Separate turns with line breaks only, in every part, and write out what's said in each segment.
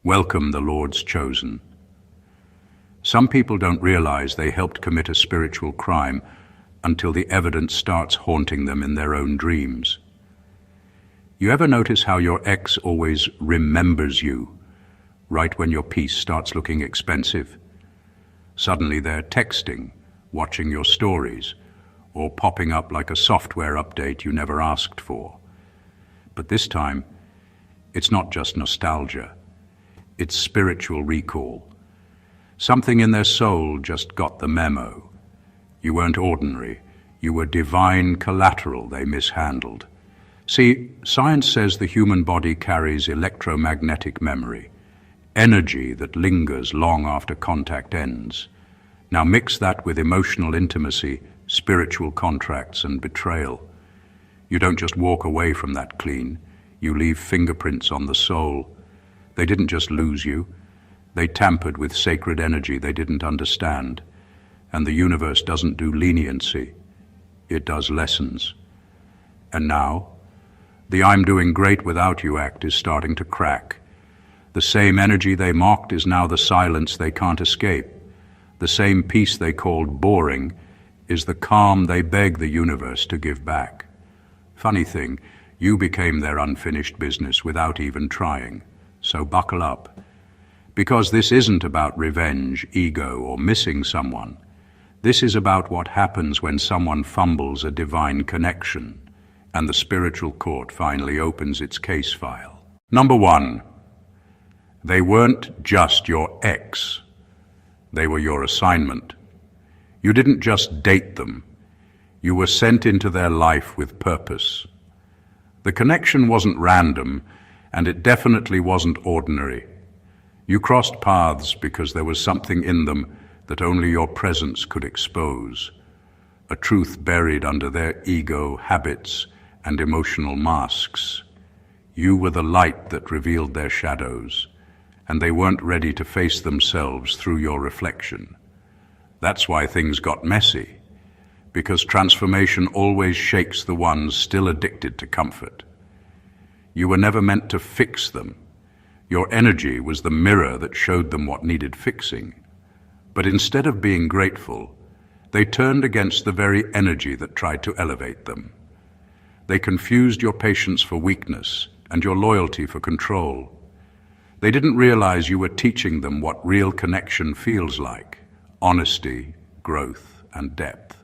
Welcome the Lord's chosen. Some people don't realize they helped commit a spiritual crime until the evidence starts haunting them in their own dreams. You ever notice how your ex always remembers you, right when your piece starts looking expensive? Suddenly they're texting, watching your stories, or popping up like a software update you never asked for. But this time, it's not just nostalgia. It's spiritual recall. Something in their soul just got the memo. You weren't ordinary. You were divine collateral they mishandled. See, science says the human body carries electromagnetic memory, energy that lingers long after contact ends. Now mix that with emotional intimacy, spiritual contracts, and betrayal. You don't just walk away from that clean. You leave fingerprints on the soul. They didn't just lose you. They tampered with sacred energy they didn't understand. And the universe doesn't do leniency. It does lessons. And now, the I'm doing great without you act is starting to crack. The same energy they mocked is now the silence they can't escape. The same peace they called boring is the calm they beg the universe to give back. Funny thing, you became their unfinished business without even trying. So buckle up. Because this isn't about revenge, ego, or missing someone. This is about what happens when someone fumbles a divine connection and the spiritual court finally opens its case file. Number 1, they weren't just your ex. They were your assignment. You didn't just date them. You were sent into their life with purpose. The connection wasn't random, and it definitely wasn't ordinary. You crossed paths because there was something in them that only your presence could expose, a truth buried under their ego, habits, and emotional masks. You were the light that revealed their shadows, and they weren't ready to face themselves through your reflection. That's why things got messy, because transformation always shakes the ones still addicted to comfort. You were never meant to fix them. Your energy was the mirror that showed them what needed fixing. But instead of being grateful, they turned against the very energy that tried to elevate them. They confused your patience for weakness and your loyalty for control. They didn't realize you were teaching them what real connection feels like: honesty, growth, and depth.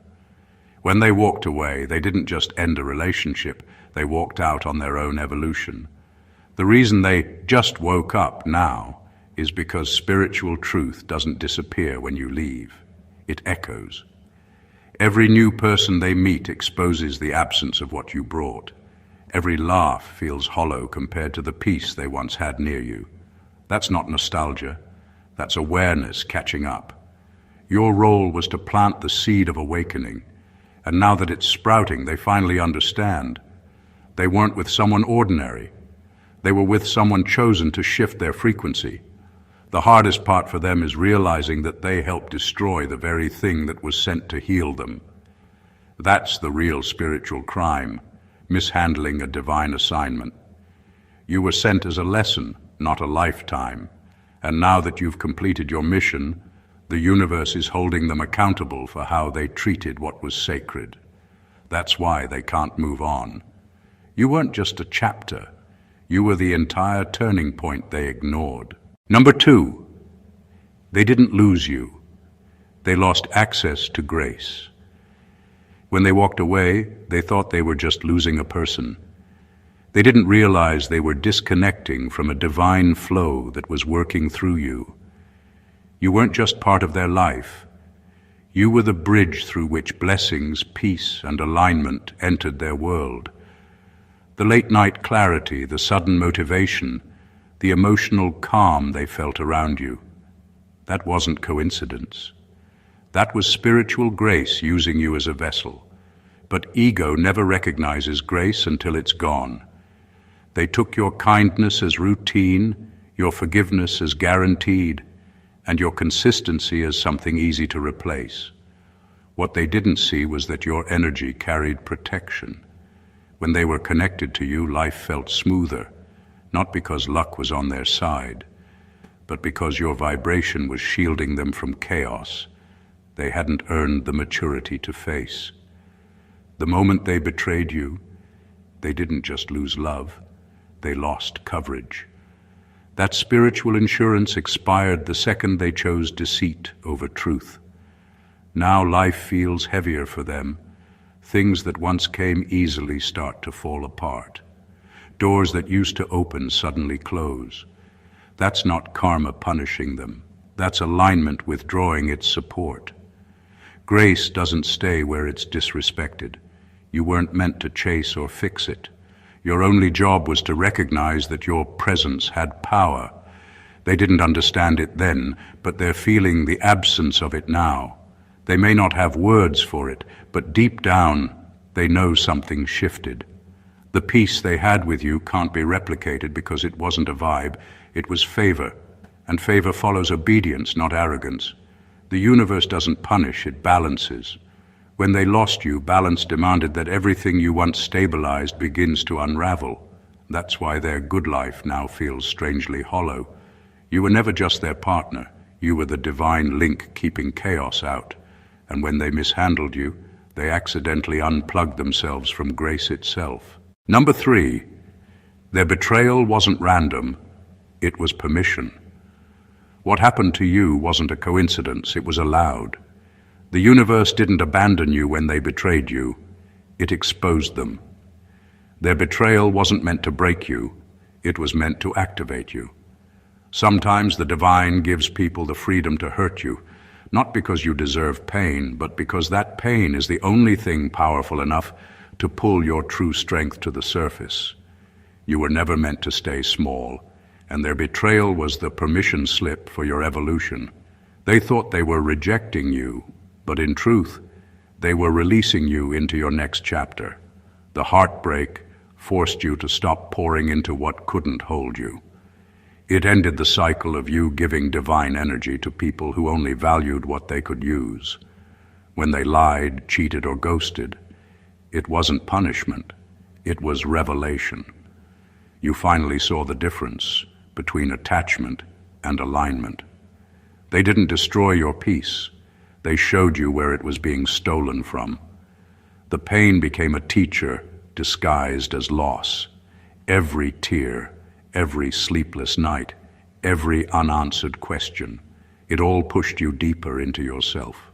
When they walked away, they didn't just end a relationship, they walked out on their own evolution. The reason they just woke up now is because spiritual truth doesn't disappear when you leave. It echoes. Every new person they meet exposes the absence of what you brought. Every laugh feels hollow compared to the peace they once had near you. That's not nostalgia. That's awareness catching up. Your role was to plant the seed of awakening, and now that it's sprouting, they finally understand. They weren't with someone ordinary. They were with someone chosen to shift their frequency. The hardest part for them is realizing that they helped destroy the very thing that was sent to heal them. That's the real spiritual crime, mishandling a divine assignment. You were sent as a lesson, not a lifetime. And now that you've completed your mission, the universe is holding them accountable for how they treated what was sacred. That's why they can't move on. You weren't just a chapter. You were the entire turning point they ignored. Number 2, they didn't lose you. They lost access to grace. When they walked away, they thought they were just losing a person. They didn't realize they were disconnecting from a divine flow that was working through you. You weren't just part of their life. You were the bridge through which blessings, peace, and alignment entered their world. The late-night clarity, the sudden motivation, the emotional calm they felt around you. That wasn't coincidence. That was spiritual grace using you as a vessel. But ego never recognizes grace until it's gone. They took your kindness as routine, your forgiveness as guaranteed, and your consistency as something easy to replace. What they didn't see was that your energy carried protection. When they were connected to you, life felt smoother, not because luck was on their side, but because your vibration was shielding them from chaos they hadn't earned the maturity to face. The moment they betrayed you, they didn't just lose love, they lost coverage. That spiritual insurance expired the second they chose deceit over truth. Now life feels heavier for them. Things that once came easily start to fall apart. Doors that used to open suddenly close. That's not karma punishing them. That's alignment withdrawing its support. Grace doesn't stay where it's disrespected. You weren't meant to chase or fix it. Your only job was to recognize that your presence had power. They didn't understand it then, but they're feeling the absence of it now. They may not have words for it, but deep down, they know something shifted. The peace they had with you can't be replicated because it wasn't a vibe, it was favor. And favor follows obedience, not arrogance. The universe doesn't punish, it balances. When they lost you, balance demanded that everything you once stabilized begins to unravel. That's why their good life now feels strangely hollow. You were never just their partner. You were the divine link keeping chaos out. And when they mishandled you, they accidentally unplugged themselves from grace itself. Number 3, their betrayal wasn't random, it was permission. What happened to you wasn't a coincidence, it was allowed. The universe didn't abandon you when they betrayed you, it exposed them. Their betrayal wasn't meant to break you, it was meant to activate you. Sometimes the divine gives people the freedom to hurt you, not because you deserve pain, but because that pain is the only thing powerful enough to pull your true strength to the surface. You were never meant to stay small, and their betrayal was the permission slip for your evolution. They thought they were rejecting you, but in truth, they were releasing you into your next chapter. The heartbreak forced you to stop pouring into what couldn't hold you. It ended the cycle of you giving divine energy to people who only valued what they could use. When they lied, cheated, or ghosted, it wasn't punishment, it was revelation. You finally saw the difference between attachment and alignment. They didn't destroy your peace, they showed you where it was being stolen from. The pain became a teacher disguised as loss. Every tear, every sleepless night, every unanswered question, it all pushed you deeper into yourself.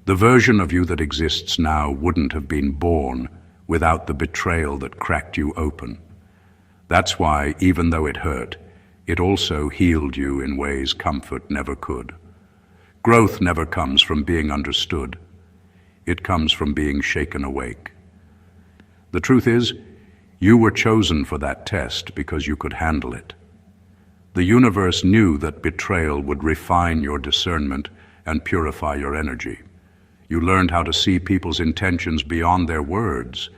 The version of you that exists now wouldn't have been born without the betrayal that cracked you open. That's why, even though it hurt, it also healed you in ways comfort never could. Growth never comes from being understood. It comes from being shaken awake. The truth is, you were chosen for that test because you could handle it. The universe knew that betrayal would refine your discernment and purify your energy. You learned how to see people's intentions beyond their words,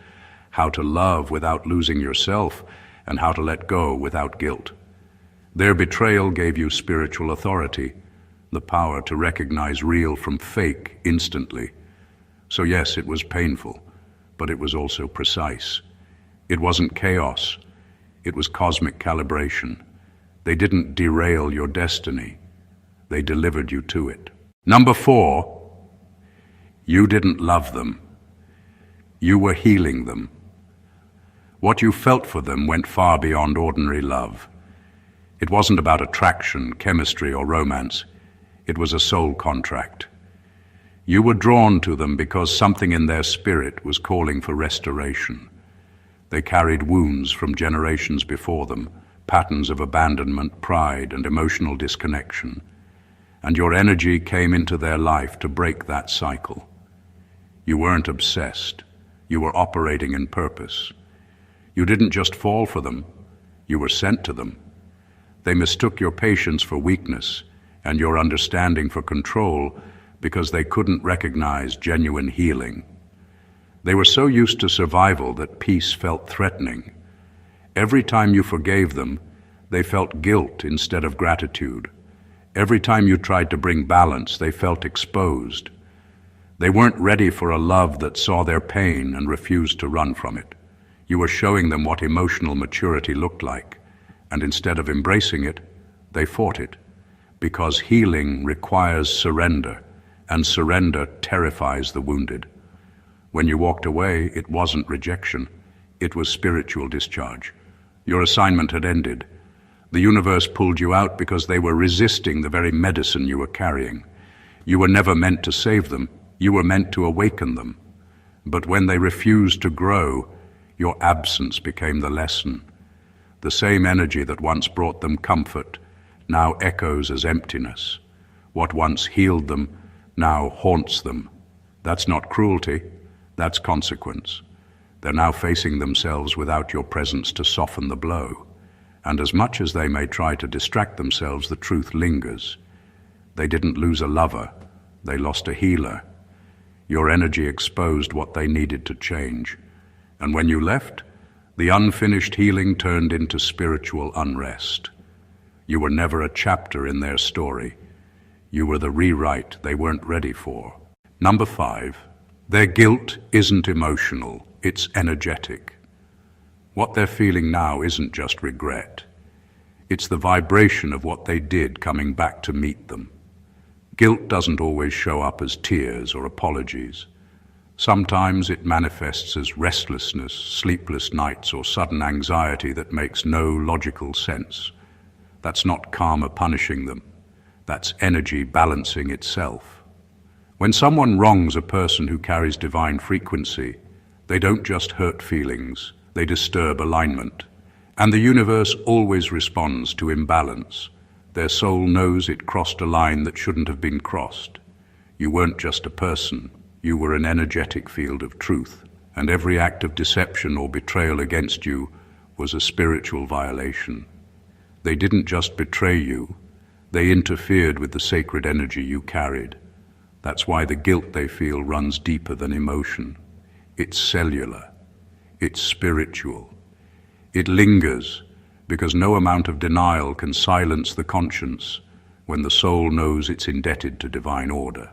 how to love without losing yourself, and how to let go without guilt. Their betrayal gave you spiritual authority, the power to recognize real from fake instantly. So yes, it was painful, but it was also precise. It wasn't chaos, it was cosmic calibration. They didn't derail your destiny, they delivered you to it. Number 4, you didn't love them. You were healing them. What you felt for them went far beyond ordinary love. It wasn't about attraction, chemistry, or romance. It was a soul contract. You were drawn to them because something in their spirit was calling for restoration. They carried wounds from generations before them, patterns of abandonment, pride, and emotional disconnection. And your energy came into their life to break that cycle. You weren't obsessed. You were operating in purpose. You didn't just fall for them, you were sent to them. They mistook your patience for weakness and your understanding for control because they couldn't recognize genuine healing. They were so used to survival that peace felt threatening. Every time you forgave them, they felt guilt instead of gratitude. Every time you tried to bring balance, they felt exposed. They weren't ready for a love that saw their pain and refused to run from it. You were showing them what emotional maturity looked like, and instead of embracing it, They fought it, because healing requires surrender, and surrender terrifies the wounded. When you walked away, it wasn't rejection, it was spiritual discharge. Your assignment had ended. The universe pulled you out because they were resisting the very medicine you were carrying. You were never meant to save them, you were meant to awaken them. But when they refused to grow, your absence became the lesson. The same energy that once brought them comfort now echoes as emptiness. What once healed them now haunts them. That's not cruelty, that's consequence. They're now facing themselves without your presence to soften the blow. And as much as they may try to distract themselves, the truth lingers. They didn't lose a lover, they lost a healer. Your energy exposed what they needed to change. And when you left, the unfinished healing turned into spiritual unrest. You were never a chapter in their story. You were the rewrite they weren't ready for. Number 5, their guilt isn't emotional, it's energetic. What they're feeling now isn't just regret. It's the vibration of what they did coming back to meet them. Guilt doesn't always show up as tears or apologies. Sometimes it manifests as restlessness, sleepless nights, or sudden anxiety that makes no logical sense. That's not karma punishing them. That's energy balancing itself. When someone wrongs a person who carries divine frequency, they don't just hurt feelings, they disturb alignment. And the universe always responds to imbalance. Their soul knows it crossed a line that shouldn't have been crossed. You weren't just a person, you were an energetic field of truth, and every act of deception or betrayal against you was a spiritual violation. They didn't just betray you, they interfered with the sacred energy you carried. That's why the guilt they feel runs deeper than emotion. It's cellular, it's spiritual. It lingers because no amount of denial can silence the conscience when the soul knows it's indebted to divine order.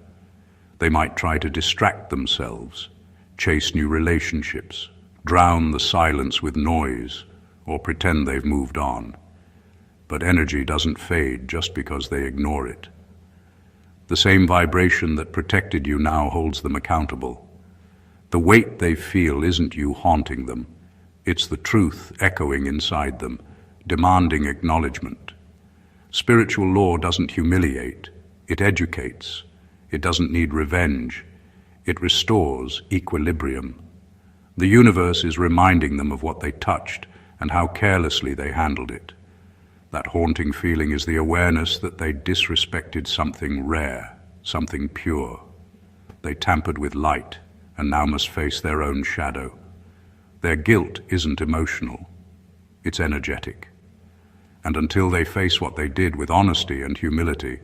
They might try to distract themselves, chase new relationships, drown the silence with noise, or pretend they've moved on. But energy doesn't fade just because they ignore it. The same vibration that protected you now holds them accountable. The weight they feel isn't you haunting them. It's the truth echoing inside them, demanding acknowledgement. Spiritual law doesn't humiliate, it educates. It doesn't need revenge. It restores equilibrium. The universe is reminding them of what they touched and how carelessly they handled it. That haunting feeling is the awareness that they disrespected something rare, something pure. They tampered with light and now must face their own shadow. Their guilt isn't emotional, it's energetic. And until they face what they did with honesty and humility,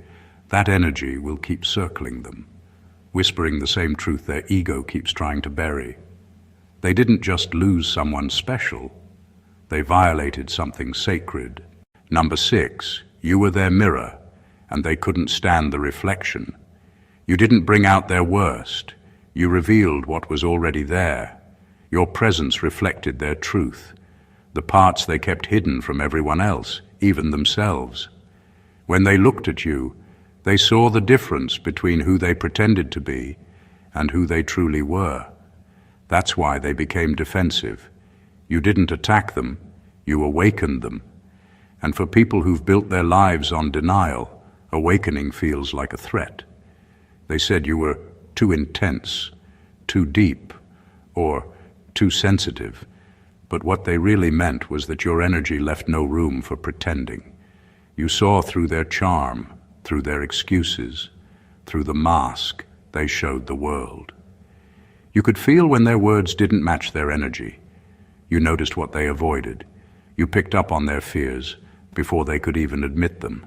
that energy will keep circling them, whispering the same truth their ego keeps trying to bury. They didn't just lose someone special, they violated something sacred. Number 6, you were their mirror, and they couldn't stand the reflection. You didn't bring out their worst, you revealed what was already there. Your presence reflected their truth, the parts they kept hidden from everyone else, even themselves. When they looked at you, they saw the difference between who they pretended to be and who they truly were. That's why they became defensive. You didn't attack them, you awakened them. And for people who've built their lives on denial, awakening feels like a threat. They said you were too intense, too deep, or too sensitive. But what they really meant was that your energy left no room for pretending. You saw through their charm, through their excuses, through the mask they showed the world. You could feel when their words didn't match their energy. You noticed what they avoided. You picked up on their fears before they could even admit them.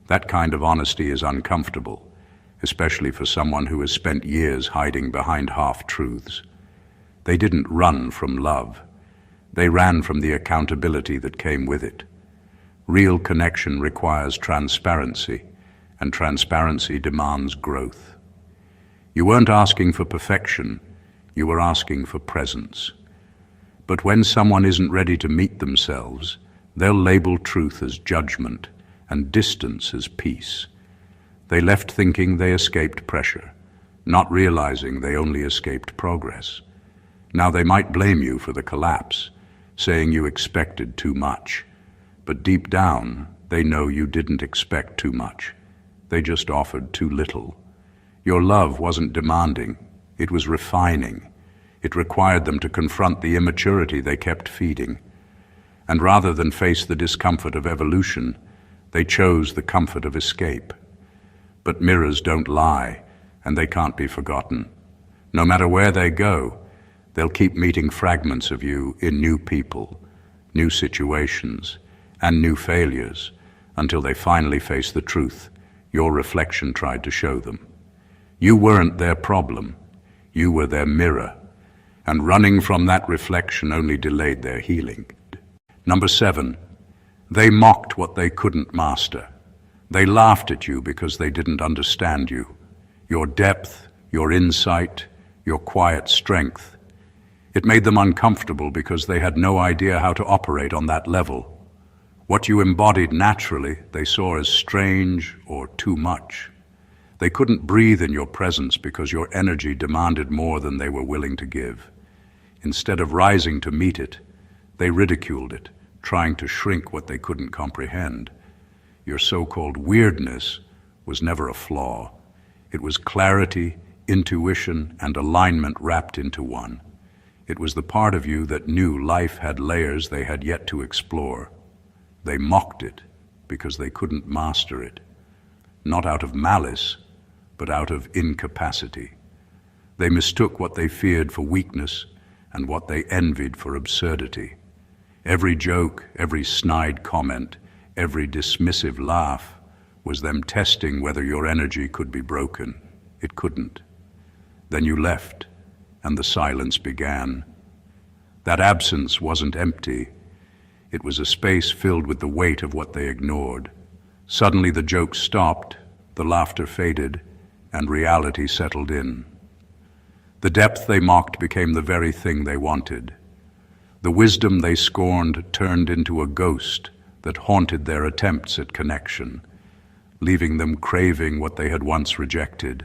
That kind of honesty is uncomfortable, especially for someone who has spent years hiding behind half-truths. They didn't run from love. They ran from the accountability that came with it. Real connection requires transparency, and transparency demands growth. You weren't asking for perfection, you were asking for presence. But when someone isn't ready to meet themselves, they'll label truth as judgment, and distance as peace. They left thinking they escaped pressure, not realizing they only escaped progress. Now they might blame you for the collapse, saying you expected too much. But deep down, they know you didn't expect too much. They just offered too little. Your love wasn't demanding, it was refining. It required them to confront the immaturity they kept feeding. And rather than face the discomfort of evolution, they chose the comfort of escape. But mirrors don't lie, and they can't be forgotten. No matter where they go, they'll keep meeting fragments of you in new people, new situations, and new failures, until they finally face the truth your reflection tried to show them. You weren't their problem, you were their mirror, and running from that reflection only delayed their healing. Number 7, they mocked what they couldn't master. They laughed at you because they didn't understand you, your depth, your insight, your quiet strength. It made them uncomfortable because they had no idea how to operate on that level. What you embodied naturally, they saw as strange or too much. They couldn't breathe in your presence because your energy demanded more than they were willing to give. Instead of rising to meet it, they ridiculed it, trying to shrink what they couldn't comprehend. Your so-called weirdness was never a flaw. It was clarity, intuition, and alignment wrapped into one. It was the part of you that knew life had layers they had yet to explore. They mocked it because they couldn't master it, not out of malice, but out of incapacity. They mistook what they feared for weakness and what they envied for absurdity. Every joke, every snide comment, every dismissive laugh was them testing whether your energy could be broken. It couldn't. Then you left, and the silence began. That absence wasn't empty. It was a space filled with the weight of what they ignored. Suddenly the jokes stopped, the laughter faded, and reality settled in. The depth they mocked became the very thing they wanted. The wisdom they scorned turned into a ghost that haunted their attempts at connection, leaving them craving what they had once rejected.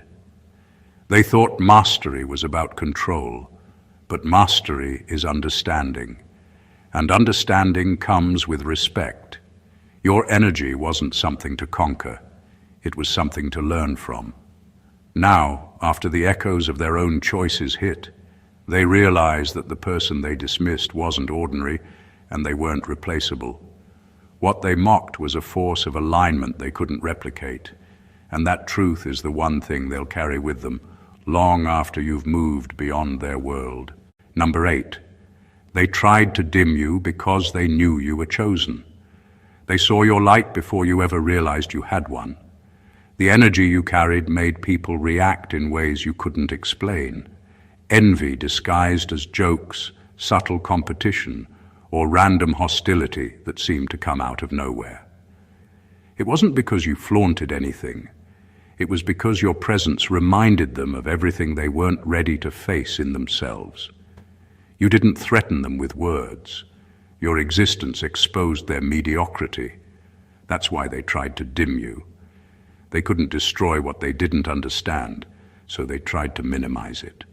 They thought mastery was about control, but mastery is understanding, and understanding comes with respect. Your energy wasn't something to conquer, it was something to learn from. Now, after the echoes of their own choices hit, they realized that the person they dismissed wasn't ordinary, and they weren't replaceable. What they mocked was a force of alignment they couldn't replicate, and that truth is the one thing they'll carry with them long after you've moved beyond their world. Number 8, they tried to dim you because they knew you were chosen. They saw your light before you ever realized you had one. The energy you carried made people react in ways you couldn't explain. Envy disguised as jokes, subtle competition, or random hostility that seemed to come out of nowhere. It wasn't because you flaunted anything. It was because your presence reminded them of everything they weren't ready to face in themselves. You didn't threaten them with words. Your existence exposed their mediocrity. That's why they tried to dim you. They couldn't destroy what they didn't understand, so they tried to minimize it.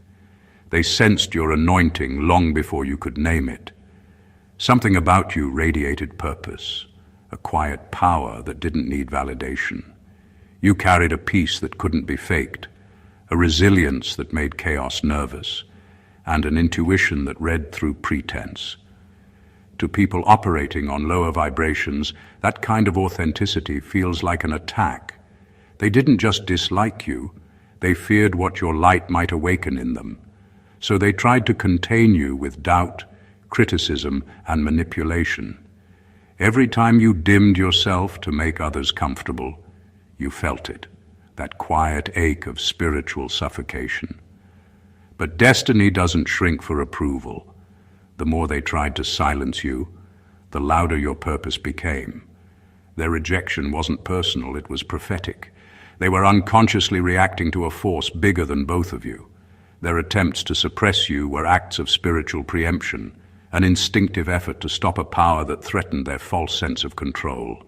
They sensed your anointing long before you could name it. Something about you radiated purpose, a quiet power that didn't need validation. You carried a peace that couldn't be faked, a resilience that made chaos nervous, and an intuition that read through pretense. To people operating on lower vibrations, that kind of authenticity feels like an attack. They didn't just dislike you, they feared what your light might awaken in them. So they tried to contain you with doubt, criticism, and manipulation. Every time you dimmed yourself to make others comfortable, you felt it, that quiet ache of spiritual suffocation. But destiny doesn't shrink for approval. The more they tried to silence you, the louder your purpose became. Their rejection wasn't personal, it was prophetic. They were unconsciously reacting to a force bigger than both of you. Their attempts to suppress you were acts of spiritual preemption, an instinctive effort to stop a power that threatened their false sense of control.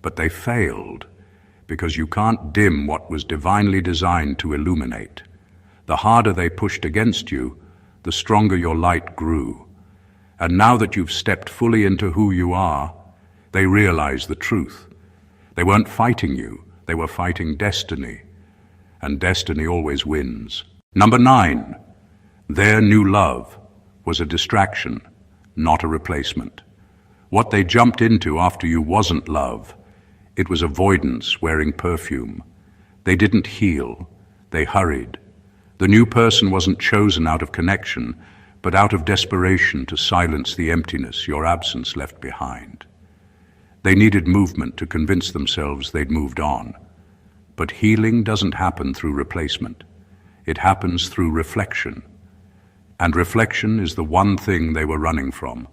But they failed, because you can't dim what was divinely designed to illuminate. The harder they pushed against you, the stronger your light grew. And now that you've stepped fully into who you are, they realize the truth. They weren't fighting you, they were fighting destiny. And destiny always wins. Number 9, their new love was a distraction, not a replacement. What they jumped into after you wasn't love. It was avoidance wearing perfume. They didn't heal, they hurried. The new person wasn't chosen out of connection, but out of desperation to silence the emptiness your absence left behind. They needed movement to convince themselves they'd moved on. But healing doesn't happen through replacement. It happens through reflection. And reflection is the one thing they were running from.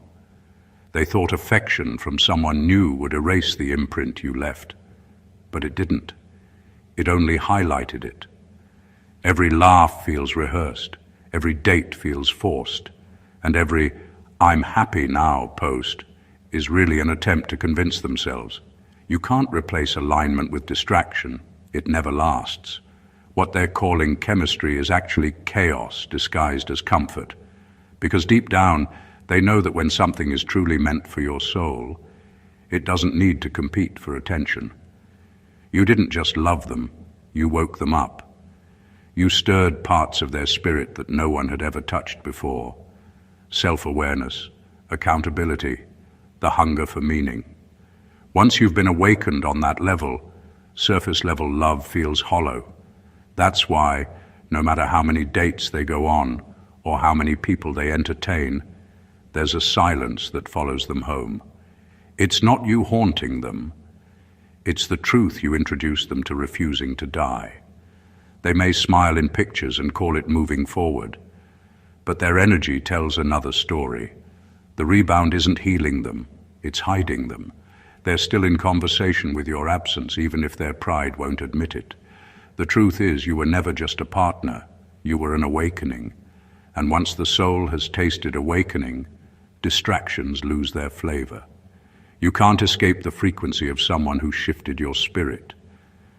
They thought affection from someone new would erase the imprint you left. But it didn't. It only highlighted it. Every laugh feels rehearsed. Every date feels forced. And every "I'm happy now" post is really an attempt to convince themselves. You can't replace alignment with distraction. It never lasts. What they're calling chemistry is actually chaos disguised as comfort. Because deep down, they know that when something is truly meant for your soul, it doesn't need to compete for attention. You didn't just love them, you woke them up. You stirred parts of their spirit that no one had ever touched before. Self-awareness, accountability, the hunger for meaning. Once you've been awakened on that level, surface-level love feels hollow. That's why, no matter how many dates they go on or how many people they entertain, there's a silence that follows them home. It's not you haunting them. It's the truth you introduce them to refusing to die. They may smile in pictures and call it moving forward, but their energy tells another story. The rebound isn't healing them, it's hiding them. They're still in conversation with your absence, even if their pride won't admit it. The truth is, you were never just a partner, you were an awakening. And once the soul has tasted awakening, distractions lose their flavor. You can't escape the frequency of someone who shifted your spirit.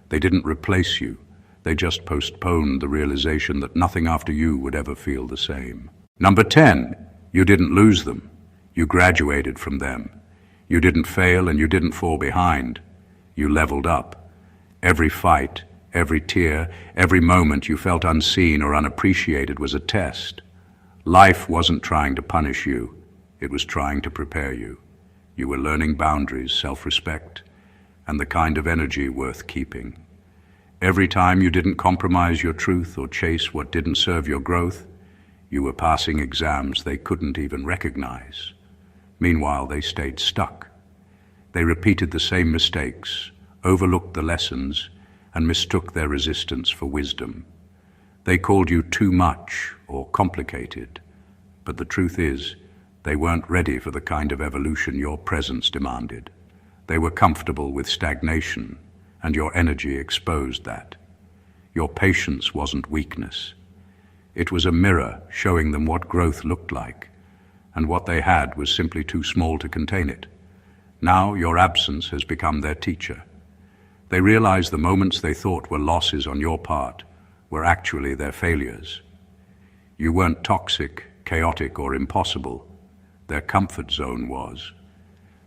They didn't replace you, they just postponed the realization that nothing after you would ever feel the same. Number 10, you didn't lose them, you graduated from them. You didn't fail and you didn't fall behind. You leveled up. Every fight, every tear, every moment you felt unseen or unappreciated was a test. Life wasn't trying to punish you. It was trying to prepare you. You were learning boundaries, self-respect, and the kind of energy worth keeping. Every time you didn't compromise your truth or chase what didn't serve your growth, you were passing exams they couldn't even recognize. Meanwhile, they stayed stuck. They repeated the same mistakes, overlooked the lessons, and mistook their resistance for wisdom. They called you too much or complicated, but the truth is, they weren't ready for the kind of evolution your presence demanded. They were comfortable with stagnation, and your energy exposed that. Your patience wasn't weakness. It was a mirror showing them what growth looked like, and what they had was simply too small to contain it. Now your absence has become their teacher. They realize the moments they thought were losses on your part were actually their failures. You weren't toxic, chaotic, or impossible. Their comfort zone was.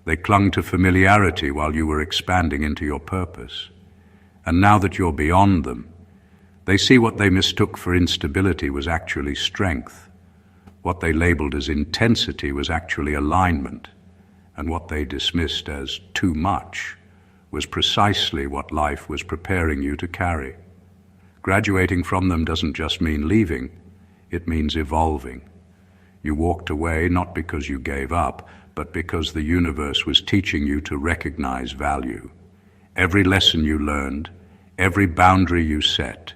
They clung to familiarity while you were expanding into your purpose. And now that you're beyond them, they see what they mistook for instability was actually strength. What they labeled as intensity was actually alignment, and what they dismissed as too much was precisely what life was preparing you to carry. Graduating from them doesn't just mean leaving, it means evolving. You walked away not because you gave up, but because the universe was teaching you to recognize value. Every lesson you learned, every boundary you set,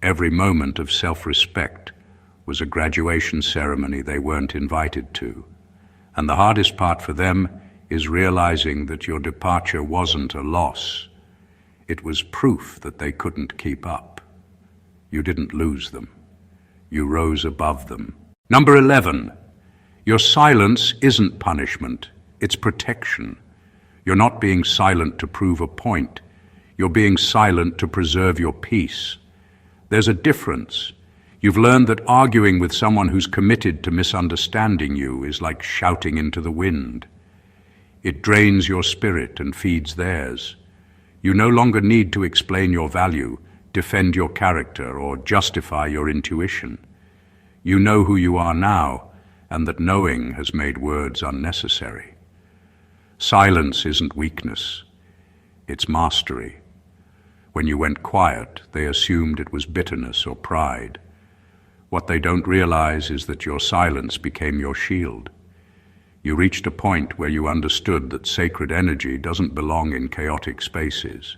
every moment of self-respect was a graduation ceremony they weren't invited to. And the hardest part for them is realizing that your departure wasn't a loss. It was proof that they couldn't keep up. You didn't lose them. You rose above them. Number 11, your silence isn't punishment, it's protection. You're not being silent to prove a point. You're being silent to preserve your peace. There's a difference. You've learned that arguing with someone who's committed to misunderstanding you is like shouting into the wind. It drains your spirit and feeds theirs. You no longer need to explain your value, defend your character, or justify your intuition. You know who you are now, and that knowing has made words unnecessary. Silence isn't weakness, it's mastery. When you went quiet, they assumed it was bitterness or pride. What they don't realize is that your silence became your shield. You reached a point where you understood that sacred energy doesn't belong in chaotic spaces.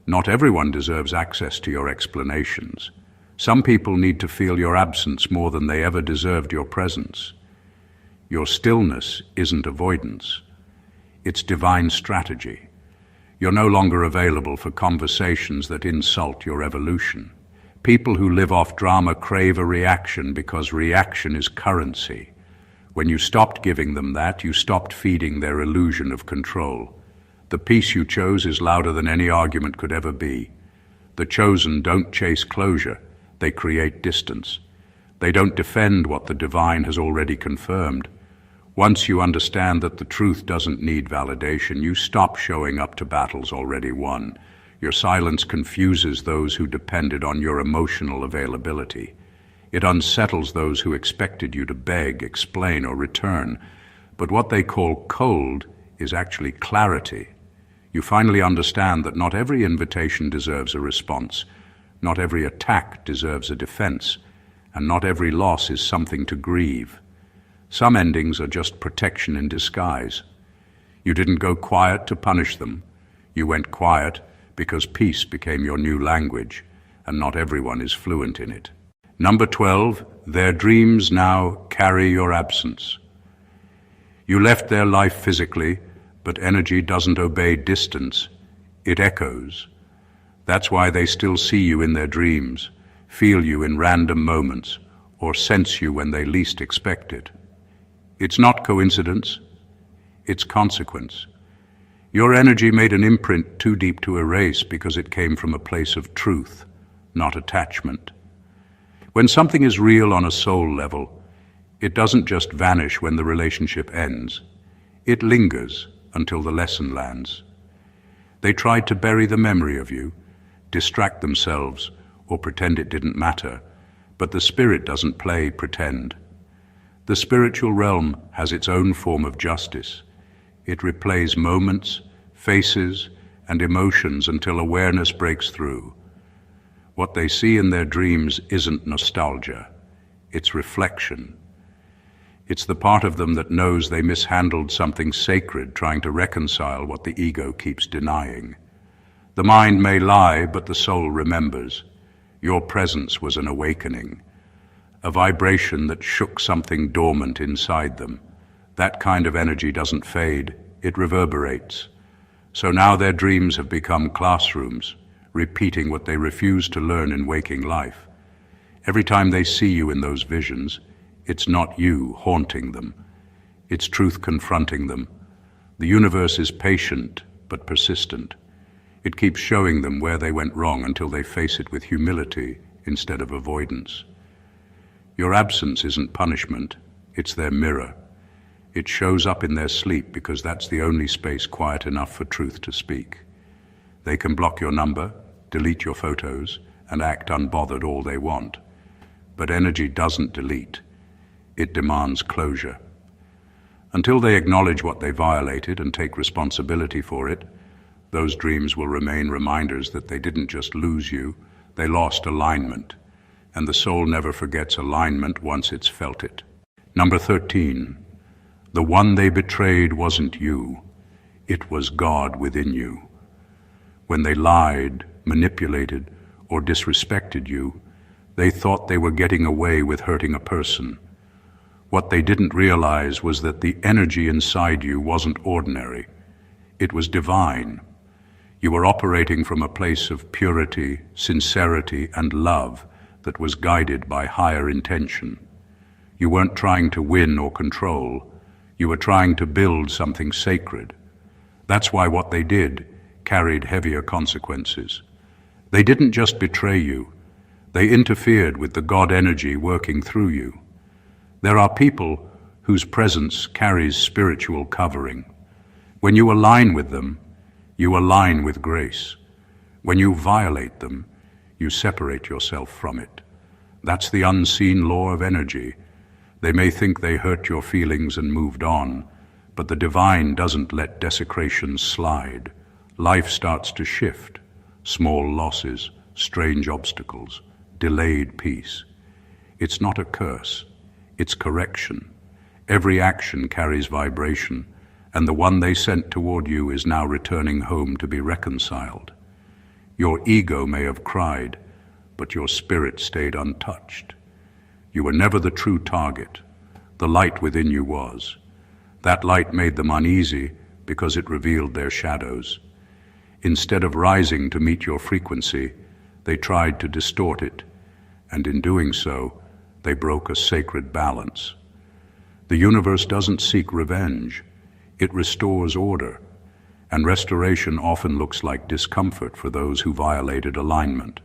Not everyone deserves access to your explanations. Some people need to feel your absence more than they ever deserved your presence. Your stillness isn't avoidance. It's divine strategy. You're no longer available for conversations that insult your evolution. People who live off drama crave a reaction because reaction is currency. When you stopped giving them that, you stopped feeding their illusion of control. The peace you chose is louder than any argument could ever be. The chosen don't chase closure, they create distance. They don't defend what the divine has already confirmed. Once you understand that the truth doesn't need validation, you stop showing up to battles already won. Your silence confuses those who depended on your emotional availability. It unsettles those who expected you to beg, explain, or return. But what they call cold is actually clarity. You finally understand that not every invitation deserves a response, not every attack deserves a defense, and not every loss is something to grieve. Some endings are just protection in disguise. You didn't go quiet to punish them. You went quiet because peace became your new language, and not everyone is fluent in it. Number 12, their dreams now carry your absence. You left their life physically, but energy doesn't obey distance. It echoes. That's why they still see you in their dreams, feel you in random moments, or sense you when they least expect it. It's not coincidence, it's consequence. Your energy made an imprint too deep to erase because it came from a place of truth, not attachment. When something is real on a soul level, it doesn't just vanish when the relationship ends. It lingers until the lesson lands. They tried to bury the memory of you, distract themselves, or pretend it didn't matter, but the spirit doesn't play pretend. The spiritual realm has its own form of justice. It replays moments, faces, and emotions until awareness breaks through. What they see in their dreams isn't nostalgia, it's reflection. It's the part of them that knows they mishandled something sacred, trying to reconcile what the ego keeps denying. The mind may lie, but the soul remembers. Your presence was an awakening, a vibration that shook something dormant inside them. That kind of energy doesn't fade, it reverberates. So now their dreams have become classrooms, repeating what they refuse to learn in waking life. Every time they see you in those visions, it's not you haunting them. It's truth confronting them. The universe is patient but persistent. It keeps showing them where they went wrong until they face it with humility instead of avoidance. Your absence isn't punishment, it's their mirror. It shows up in their sleep because that's the only space quiet enough for truth to speak. They can block your number, delete your photos, and act unbothered all they want. But energy doesn't delete. It demands closure. Until they acknowledge what they violated and take responsibility for it, those dreams will remain reminders that they didn't just lose you, they lost alignment. And the soul never forgets alignment once it's felt it. Number 13. The one they betrayed wasn't you. It was God within you. When they lied, manipulated, or disrespected you, they thought they were getting away with hurting a person. What they didn't realize was that the energy inside you wasn't ordinary. It was divine. You were operating from a place of purity, sincerity, and love that was guided by higher intention. You weren't trying to win or control. You were trying to build something sacred. That's why what they did carried heavier consequences. They didn't just betray you, they interfered with the God energy working through you. There are people whose presence carries spiritual covering. When you align with them, you align with grace. When you violate them, you separate yourself from it. That's the unseen law of energy. They may think they hurt your feelings and moved on, but the divine doesn't let desecration slide. Life starts to shift. Small losses, strange obstacles, delayed peace. It's not a curse, it's correction. Every action carries vibration, and the one they sent toward you is now returning home to be reconciled. Your ego may have cried, but your spirit stayed untouched. You were never the true target. The light within you was. That light made them uneasy because it revealed their shadows. Instead of rising to meet your frequency, they tried to distort it, and in doing so, they broke a sacred balance. The universe doesn't seek revenge. It restores order, and restoration often looks like discomfort for those who violated alignment.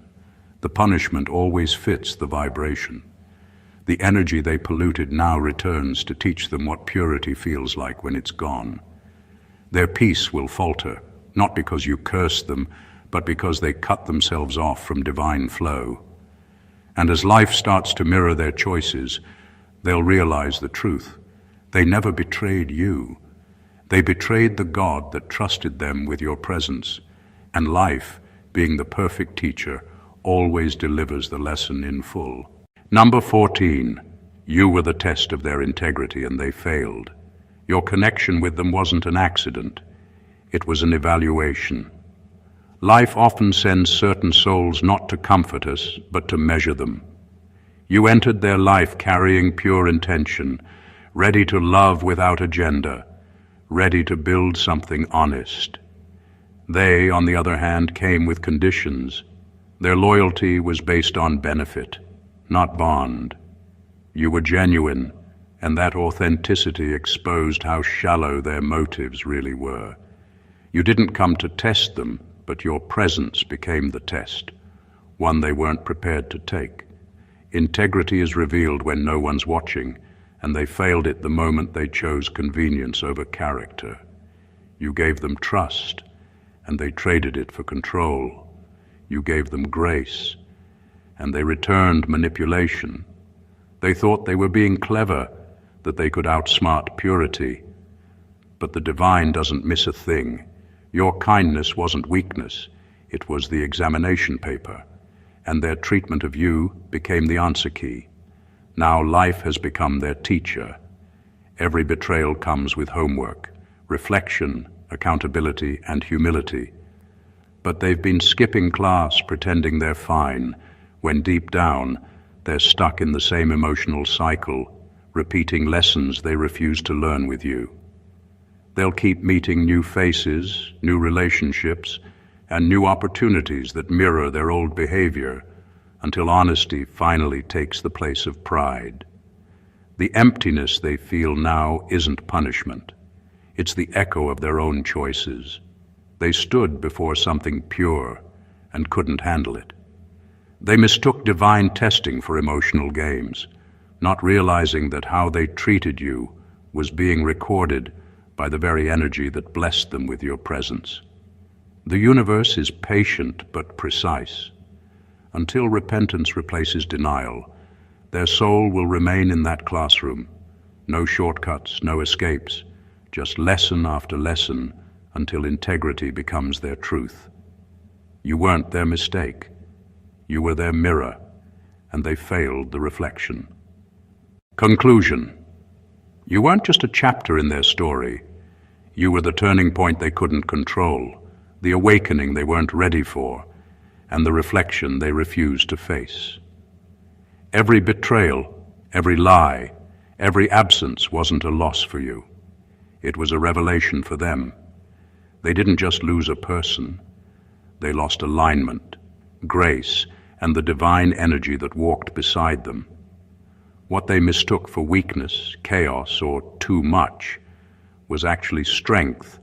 The punishment always fits the vibration. The energy they polluted now returns to teach them what purity feels like when it's gone. Their peace will falter, not because you cursed them, but because they cut themselves off from divine flow. And as life starts to mirror their choices, they'll realize the truth. They never betrayed you. They betrayed the God that trusted them with your presence, and life, being the perfect teacher, always delivers the lesson in full. Number 14, you were the test of their integrity and they failed. Your connection with them wasn't an accident. It was an evaluation. Life often sends certain souls not to comfort us, but to measure them. You entered their life carrying pure intention, ready to love without agenda, ready to build something honest. They, on the other hand, came with conditions. Their loyalty was based on benefit, not bond. You were genuine, and that authenticity exposed how shallow their motives really were. You didn't come to test them, but your presence became the test, one they weren't prepared to take. Integrity is revealed when no one's watching, and they failed it the moment they chose convenience over character. You gave them trust, and they traded it for control. You gave them grace, and they returned manipulation. They thought they were being clever, that they could outsmart purity. But the divine doesn't miss a thing. Your kindness wasn't weakness, it was the examination paper, and their treatment of you became the answer key. Now life has become their teacher. Every betrayal comes with homework, reflection, accountability, and humility. But they've been skipping class pretending they're fine, when deep down, they're stuck in the same emotional cycle, repeating lessons they refuse to learn with you. They'll keep meeting new faces, new relationships, and new opportunities that mirror their old behavior, until honesty finally takes the place of pride. The emptiness they feel now isn't punishment. It's the echo of their own choices. They stood before something pure and couldn't handle it. They mistook divine testing for emotional games, not realizing that how they treated you was being recorded by the very energy that blessed them with your presence. The universe is patient but precise. Until repentance replaces denial, their soul will remain in that classroom. No shortcuts, no escapes, just lesson after lesson until integrity becomes their truth. You weren't their mistake. You were their mirror, and they failed the reflection. Conclusion. You weren't just a chapter in their story. You were the turning point they couldn't control, the awakening they weren't ready for, and the reflection they refused to face. Every betrayal, every lie, every absence wasn't a loss for you. It was a revelation for them. They didn't just lose a person. They lost alignment, grace, and the divine energy that walked beside them. What they mistook for weakness, chaos, or too much was actually strength,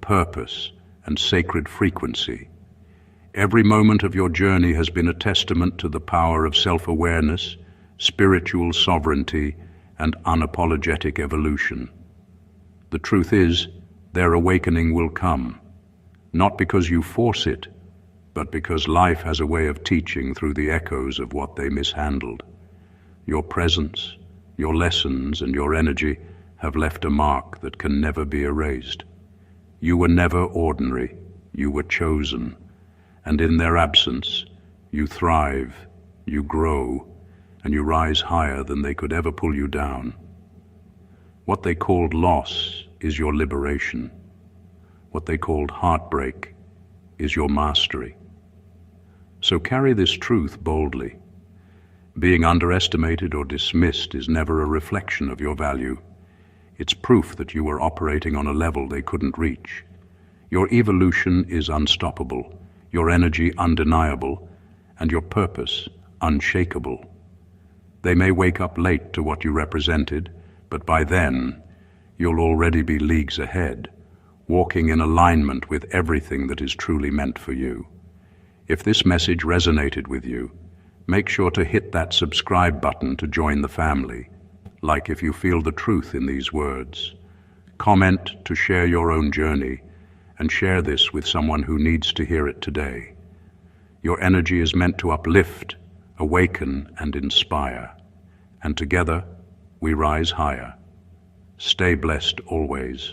purpose, and sacred frequency. Every moment of your journey has been a testament to the power of self-awareness, spiritual sovereignty, and unapologetic evolution. The truth is, their awakening will come, not because you force it, but because life has a way of teaching through the echoes of what they mishandled. Your presence, your lessons, and your energy have left a mark that can never be erased. You were never ordinary, you were chosen, and in their absence, you thrive, you grow, and you rise higher than they could ever pull you down. What they called loss is your liberation. What they called heartbreak is your mastery. So carry this truth boldly. Being underestimated or dismissed is never a reflection of your value. It's proof that you were operating on a level they couldn't reach. Your evolution is unstoppable, your energy undeniable, and your purpose unshakable. They may wake up late to what you represented, but by then, you'll already be leagues ahead, walking in alignment with everything that is truly meant for you. If this message resonated with you, make sure to hit that subscribe button to join the family. Like if you feel the truth in these words. Comment to share your own journey, and share this with someone who needs to hear it today. Your energy is meant to uplift, awaken, and inspire. And together, we rise higher. Stay blessed always.